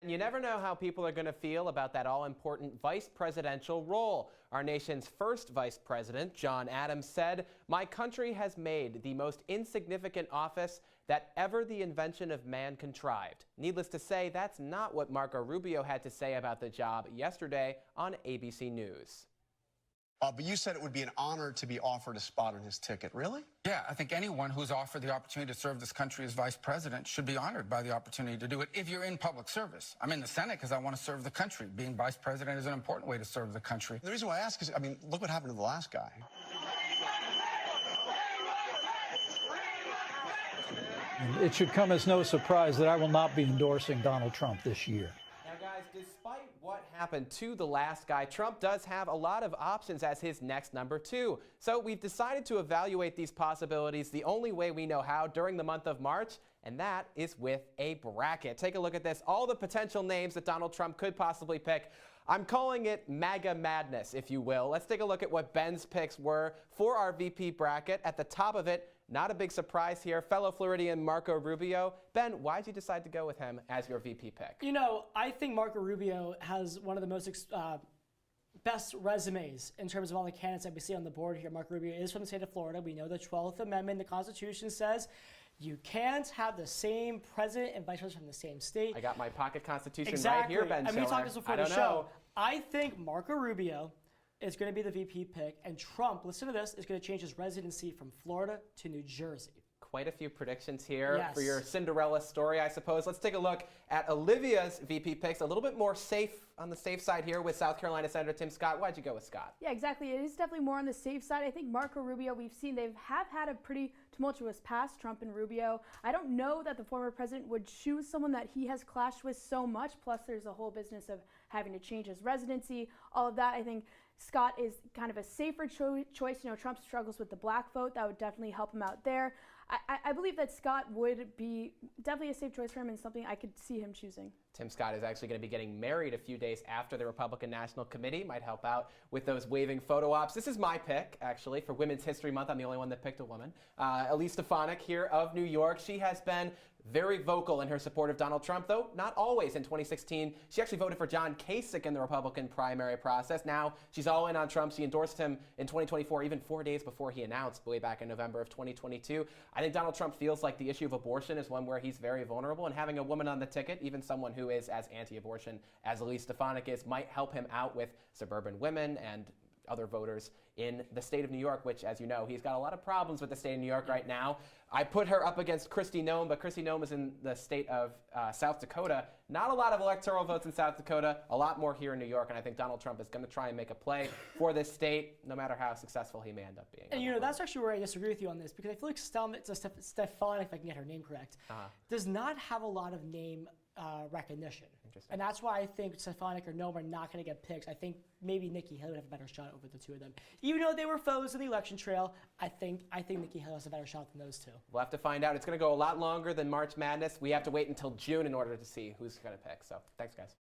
You never know how people are going to feel about that all-important vice presidential role. Our nation's first vice president, John Adams, said, "My country has made the most insignificant office that ever the invention of man contrived." Needless to say, that's not what Marco Rubio had to say about the job yesterday on ABC News. But you said it would be an honor to be offered a spot on his ticket. Really? Yeah, I think anyone who's offered the opportunity to serve this country as vice president should be honored by the opportunity to do it if you're in public service. I'm in the Senate because I want to serve the country. Being vice president is an important way to serve the country. The reason why I ask is, look what happened to the last guy. It should come as no surprise that I will not be endorsing Donald Trump this year. Now, guys, despite what happened to the last guy, Trump does have a lot of options as his next number two. So we've decided to evaluate these possibilities the only way we know how during the month of March, and that is with a bracket. Take a look at this. All the potential names that Donald Trump could possibly pick. I'm calling it MAGA madness, if you will. Let's take a look at what Ben's picks were for our VP bracket. At the top of it, not a big surprise here, fellow Floridian Marco Rubio. Ben, why'd you decide to go with him as your VP pick? You know, I think Marco Rubio has one of the most best resumes in terms of all the candidates that we see on the board here. Marco Rubio is from the state of Florida. We know the 12th Amendment, the Constitution says you can't have the same president and vice president from the same state. I got my pocket constitution exactly. right here, Ben. And we talked this before the show. I think Marco Rubio is going to be the VP pick, and Trump, listen to this, is going to change his residency from Florida to New Jersey. Quite a few predictions here for your Cinderella story, I suppose. Let's take a look at Olivia's VP picks. A little bit more safe on the safe side here with South Carolina Senator Tim Scott. Why'd you go with Scott? Yeah, exactly. It is definitely more on the safe side. I think Marco Rubio, we've seen they have had a pretty tumultuous past, Trump and Rubio. I don't know that the former president would choose someone that he has clashed with so much. Plus, there's a whole business of having to change his residency. All of that, I think Scott is kind of a safer choice. You know, Trump struggles with the black vote. That would definitely help him out there. I believe that Scott would be definitely a safe choice for him and something I could see him choosing. Tim Scott is actually going to be getting married a few days after the Republican National Committee. Might help out with those waving photo ops. This is my pick, actually, for Women's History Month. I'm the only one that picked a woman. Elise Stefanik here of New York. She has been very vocal in her support of Donald Trump, though not always. In 2016, she actually voted for John Kasich in the Republican primary process. Now she's all in on Trump. She endorsed him in 2024, even 4 days before he announced way back in November of 2022. I think Donald Trump feels like the issue of abortion is one where he's very vulnerable, and having a woman on the ticket, even someone who is as anti-abortion as Elise Stefanik is, might help him out with suburban women and other voters in the state of New York, which, as you know, he's got a lot of problems with the state of New York right now. I put her up against Kristi Noem, but Kristi Noem is in the state of South Dakota. Not a lot of electoral votes in South Dakota, a lot more here in New York, and I think Donald Trump is going to try and make a play for this state, no matter how successful he may end up being. And you know, that's actually where I disagree with you on this, because I feel like Stefanik, if I can get her name correct, does not have a lot of name recognition. And that's why I think Stefanik or Noem are not going to get picks. I think maybe Nikki Haley would have a better shot over the two of them. Even though they were foes in the election trail, I think Nikki Haley has a better shot than those two. We'll have to find out. It's going to go a lot longer than March Madness. We have to wait until June in order to see who's going to pick. So thanks, guys.